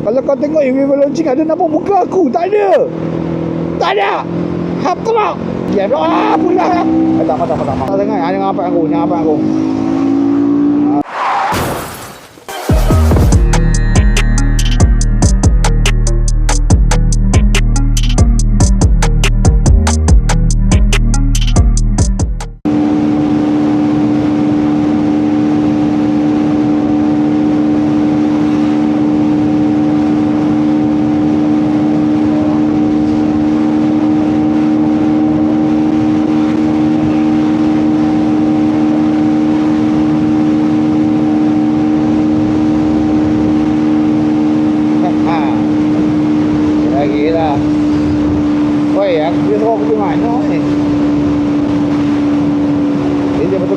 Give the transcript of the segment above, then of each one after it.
Kalau kau tengok EV launching ada nampak muka aku. Tak ada. Tak ada. Apa nak? Ya Allah, pula. Tak sangat. Jangan nampak aku.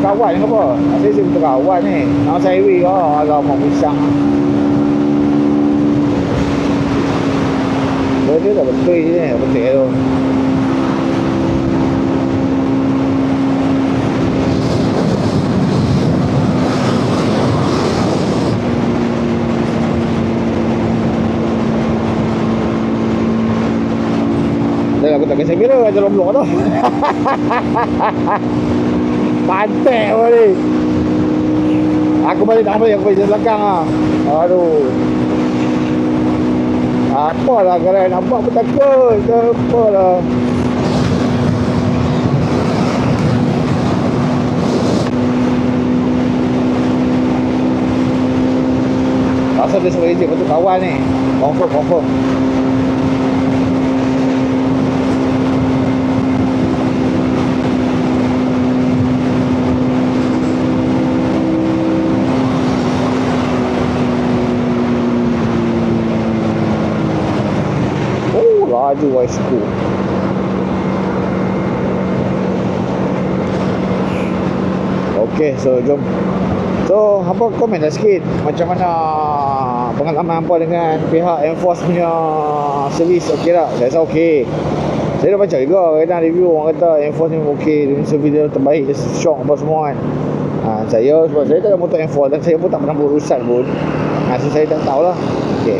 Kawan ke apa? Saya betul kawan ni. Nama saya Iwi ke? Agak mau pisang. Dia dah betul je ni. Betul tu. Dah aku tak kasi kamera aja lomlok tu. Pantai ni. Aku balik tak balik, aku balik belakang lah. Aduh. Apalah kalau nampak pun takut. Apalah. Pasal dia suruh ejek betul kawan ni. Confirm. Laju Waisku. Okay, so jom. So, hampa komen dah sikit macam mana pengalaman hampa dengan pihak Enforce punya servis. Okay tak? That's okay. Saya dah baca juga kadang review orang kata Enforce ni okay, servis dia terbaik, dia shock apa semua kan. Saya sebab saya tak ada motor Enforce dan saya pun tak pernah berurusan pun. So saya tak tahulah. Okay.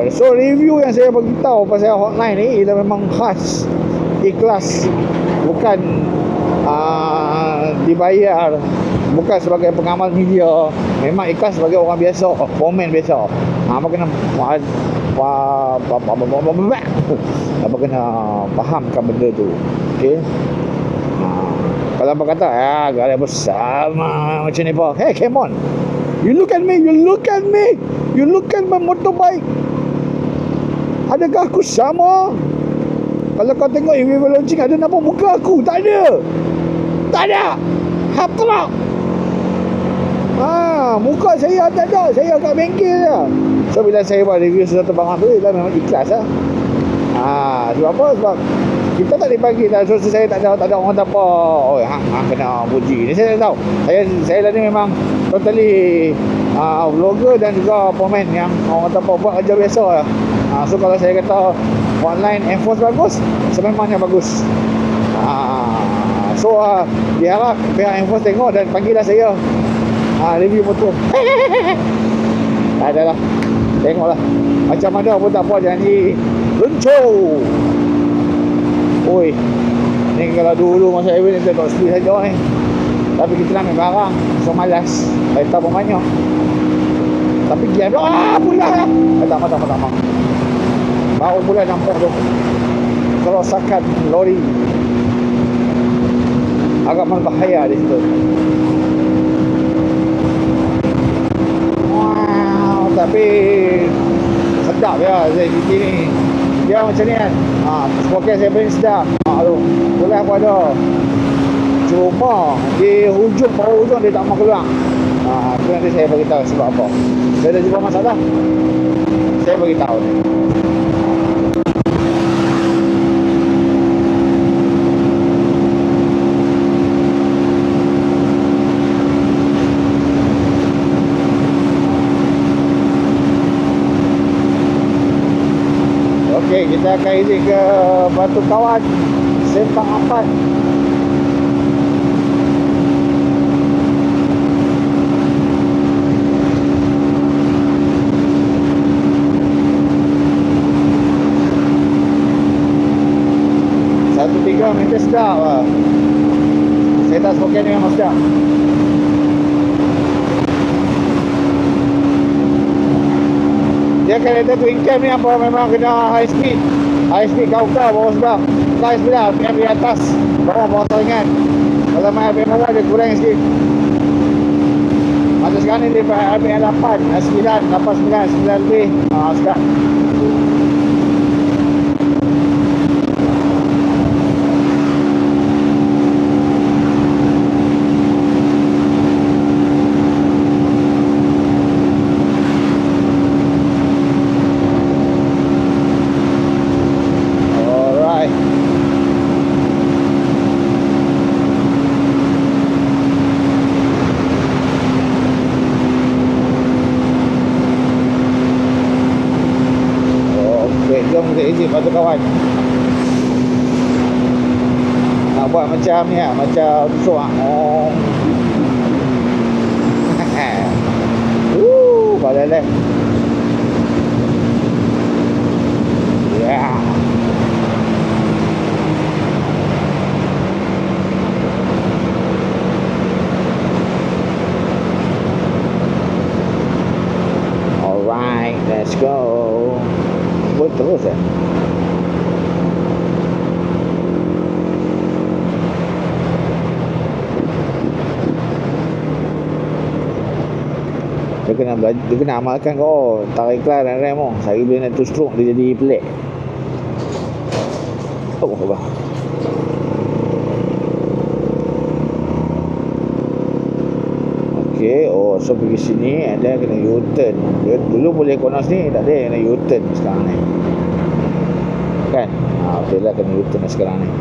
So review yang saya bagi tahu pasal hotline ni ialah memang khas ikhlas, bukan dibayar, bukan sebagai pengamal media, memang ikhlas sebagai orang biasa, komen biasa. Apa kena apa kena fahamkan benda tu. Okey. Kalau apa kata gaya bersama macam ni apa? Hey, come on. You look at me. You look at my motorbike. Adakah aku sama? Kalau kau tengok EV launching ada nampak muka aku. Tak ada. Apa nak? Muka saya tak ada. Saya kat bengkel je. So bila saya buat review sesuatu barang tu, dia memang ikhlas lah. Sebab apa? Sebab kita tak dipanggil dah. So saya tak ada orang tak apa. Hang kena puji. Ni saya tak tahu. Saya lah ni memang totally vlogger dan juga komen yang orang tak apa buat kerja biasa lah. So kalau saya kata online Enforce bagus, sememangnya bagus. So diharap pihak Enforce tengok dan panggillah saya review motor. Adalah, tengoklah macam mana pun tak apa, janji luncur. Oi, ni kalau dulu masa Evan ni tengok speed saja ni, tapi kita nak ambil barang, so malas kereta pun banyak. Tapi dia pula tak baru pula nampak tu kerosakan lori, agak berbahaya di situ. Wow, tapi sedap ya ZGT ni. Dia macam ni kan, spoken saya beri sedap. Boleh apa ada, cuma di bawah hujung dia tak mau keluar. Itu nanti saya beritahu sebab apa. Saya dah jumpa masalah, saya beritahu ni. Okey, kita akan izin ke Batu Kawan Simpang 4. dia sedap lah. Saya tak sepakai ni memang sedap. Dia kereta twin cam ni apa memang kena high speed. High speed kau bawah sebab high speed lah, RPM di atas, bawah saringan. Kalau main RPM bawah dia kurang sikit. Masa sekarang ni dia RPM 8, 9, 8, 9, 9 lebih. Sedap. Jom kita exit lepas tu kawan. Nak buat macam ni lah, macam tusuk lah. Pada left. Yeah. Alright, let's go. Buat terus ya. Dia kena amalkan kau. Tak iklan dan rem. Sehari bila nak tu stroke dia jadi pelik. Oh Allah. Okay, so pergi sini ada kena U-turn. Dulu boleh konos ni, tak ada kena U-turn sekarang ni. Kan? Betul lah kena U-turn sekarang ni.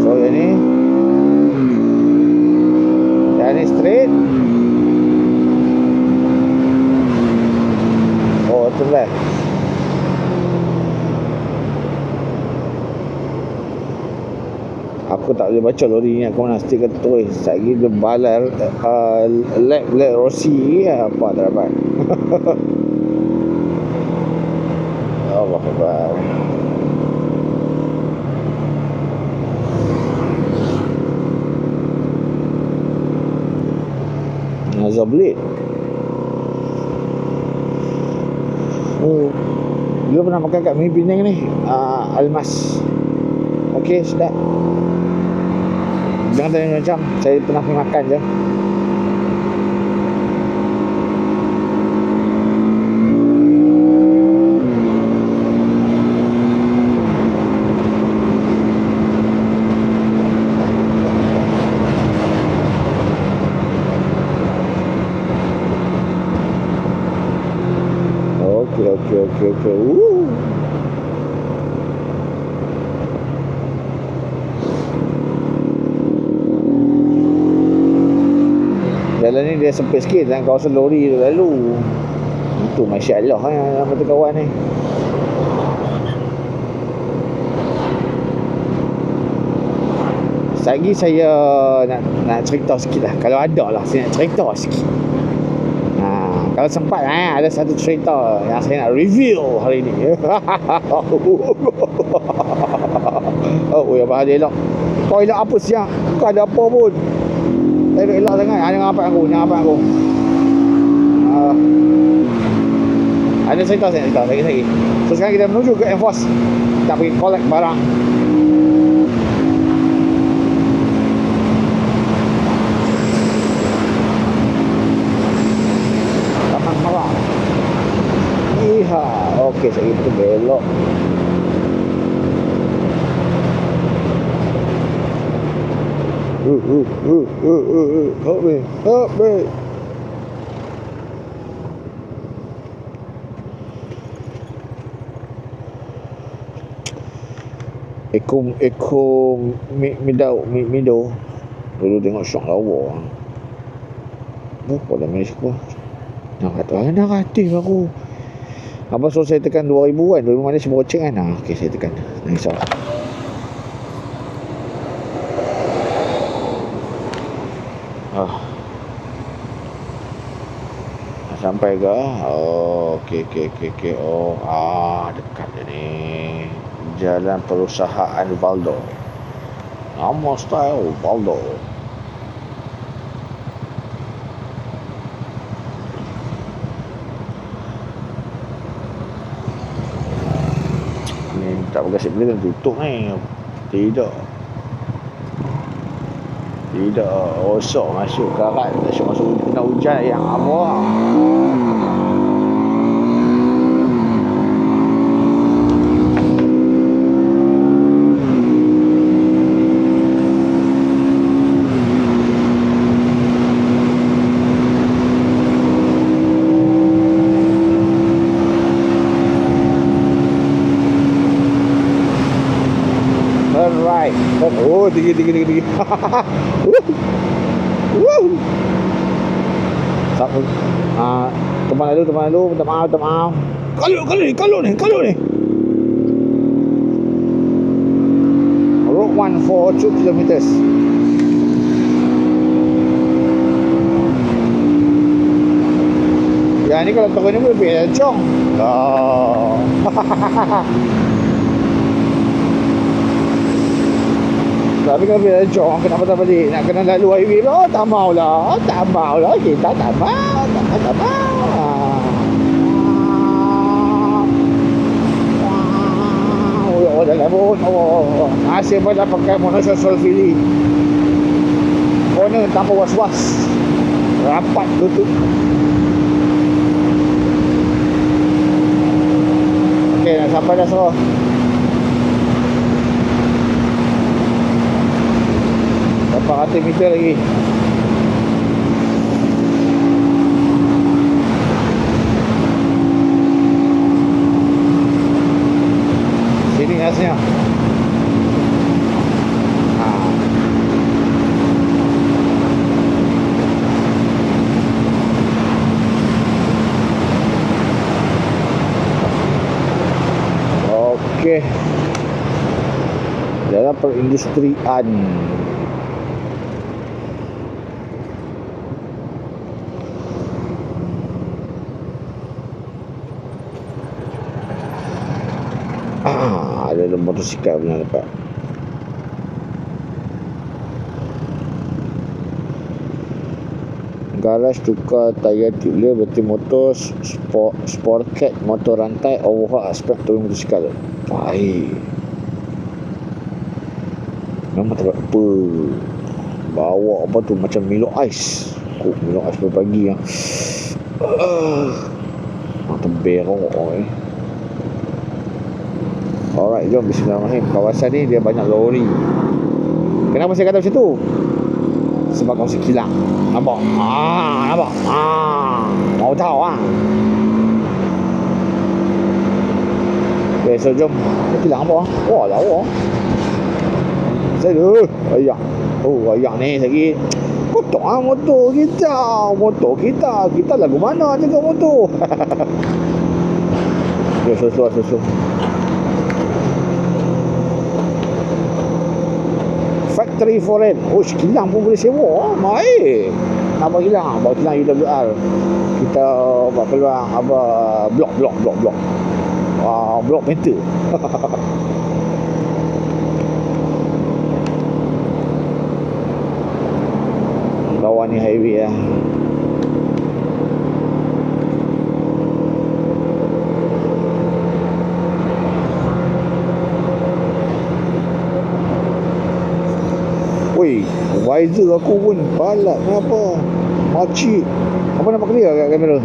So yang ni straight. Oh tu left. Aku tak boleh baca lori ni. Aku mana stiker tu. Sekejap dia balar Black Rossi apa tak dapat. Allah Akbar. Nazar Blade. Dia pernah makan kat Mi Penang ni. Almas. Okey, sedap. Jangan tanya macam saya pernah pergi makan je. Okay. Jalan ni dia sempit sikit dalam kawasan lori tu lalu. Itu Masya Allah yang mata kawan ni. Lagi saya nak cerita sikit lah. Kalau ada lah saya nak cerita sikit. Kalau sempat ada satu cerita yang saya nak review hari ni. Oh ya bahaya elok. Kau elok apa siang? Kau ada apa pun? Elok sangat. Jangan apa aku. Ada cerita lagi. So sekarang kita menuju ke Enforce. Kita pergi collect barang. Okey, saya itu belok. Help me. Ekor Mido. Dulu tengok syok lawa. Berapa dah Malaysia aku? Nak kata dah aktif aku. Abang suruh saya tekan 2000 kan. 2000 Malaysia baru check kan. Okey, saya tekan. Tak risau. Sampai ke? Oh, okey. Oh, dekat dia ni. Jalan Perusahaan Valdo. Nama style Valdo. Ni tak berkasih beli kan tutup ni. Tidak, rosak masuk karat. Masuk kena hujan yang apa. Alright. Oh, tinggi. Satu. Teman lalu, minta maaf. Kalau ni. Road 1 for 2 kilometers. Ya, ni kalau turun ni boleh pergi Jong. Tapi kalau bila Jong kenapa tak balik? Nak kena lalu highway pula. Tak mau lah. Kita tak mau. Dah labun. Asyik pada pakai monosocial feeling. Corner tanpa was-was. Rapat tutup. Okey, nak sampai dah so. Berapa ratus meter lagi. Sini gasnya. Okey. Dalam perindustrian. Ada motosikal punya dapat. Garaj tukar tayar tubeless berarti motor Sportcat motor rantai overhaul aspek turun motosikal. Baik. Nama tak apa. Bawa apa tu macam Milo Ice. Milo Ice pagi yang terberok Alright, jom bismillahirrahmanirrahim. Kawasan ni dia banyak lori. Kenapa saya kata macam tu? Sebab kawasan kilang. Nampak? Mau tahu Okay, so jom. Kilang apa? Wah, lawa. Saya ayak. Ayak ni lagi. Kotor motor kita. Kita lagu mana jaga motor? Okay, so. Factory foreign. Kilang pun boleh sewa. Baik. Apa kilang? Bawa kilang UWR. Kita buat peluang blok. Blok meter. Bawah ni highway lah. Woi, visor aku pun balak. Kenapa? Makcik. Apa nampak clear kat kamera?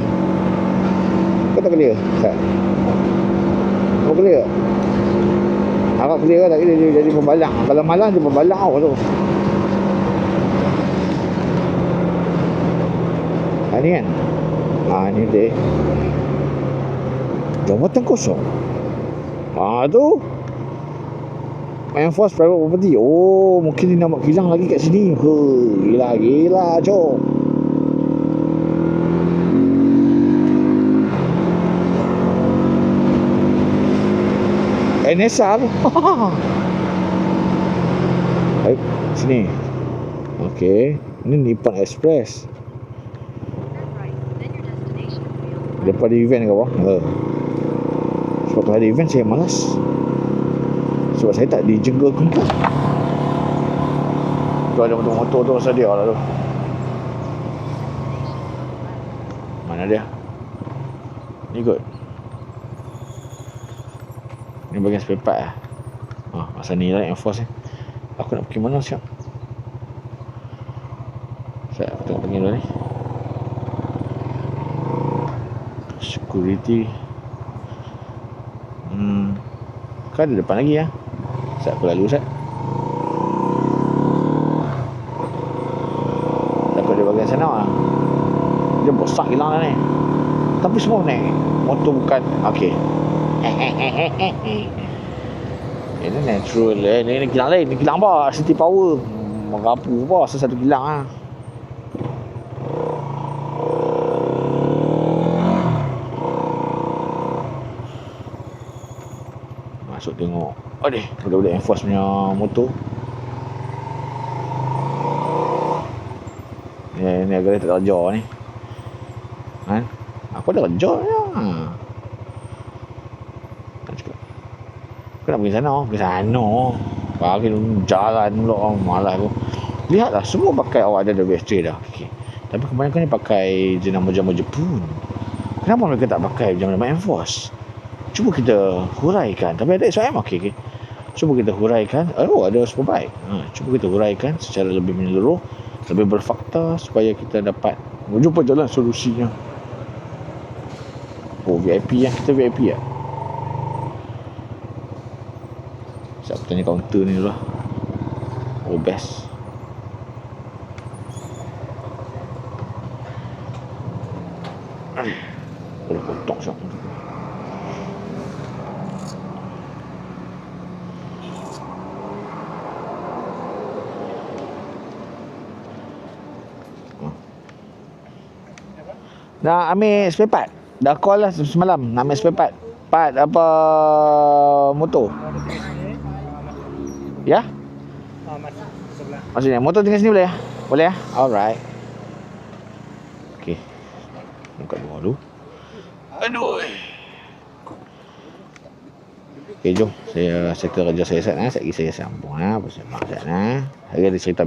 Kau tak clear? Tak. Kau clear? Harap clear tak? Dia jadi pembalang. Kalau malam dia pembalang tau tu. Ni kan? Ni dia. Jambatan kosong. Tu. enforce private property. Oh, mungkin dia nak buat kilang lagi kat sini. Gila, jom. NSR. Baik, sini. Okey, ini Nippon Express. Daripada event ke apa? Sebab kalau ada event saya malas. Sebab saya tak dijengkel kumpul. Tu ada motor tu sedia lah tu. Mana dia? Ni kot. Ni bagian spare part lah. Masa ni lah enforce ni. Aku nak pergi mana siap? Saya tengok pergi dulu ni. Security. Kan ada depan lagi ya. Saya aku lalu Ustaz. Takut dia bagian sana lah. Dia besar hilang lah ni. Tapi semua naik. Motor bukan. Okey. Ini natural lah. Ini kilang lain. Ini kilang apa? City Power. Mengapu apa? Satu kilang lah. Masuk tengok. Aduh, budak-budak enforce punya motor. Ni agak tak kerja ni. Kan? Aku ada kerja ya. Aku nak pergi sana. Bagi jalan pula. Malas aku. Lihatlah, semua pakai awak ada WS3 dah. Okay. Tapi kebanyakan ni pakai jenama-jenama Jepun. Kenapa mereka tak pakai jenama-jenama enforce? Cuba kita huraikan. Tapi ada SOM, okey. Cuba kita huraikan. Ada superbike. Cuba kita huraikan secara lebih menyeluruh, lebih berfakta supaya kita dapat menjumpa jalan solusinya. VIP yang kita VIP ya. Saya tanya kaunter ni dulu lah. Best. Boleh potong siap. Dah ambil spare part. Dah call lah semalam. Nak ambil spare part. Part apa motor. Ya? Maksudnya motor tinggal sini boleh ya? Boleh ya? Alright. Okey. Buka dulu. Aduh. Okey, jom. Saya settle kerja saya set. Sekejap saya sambung. Pasal mak saya. Hari ada cerita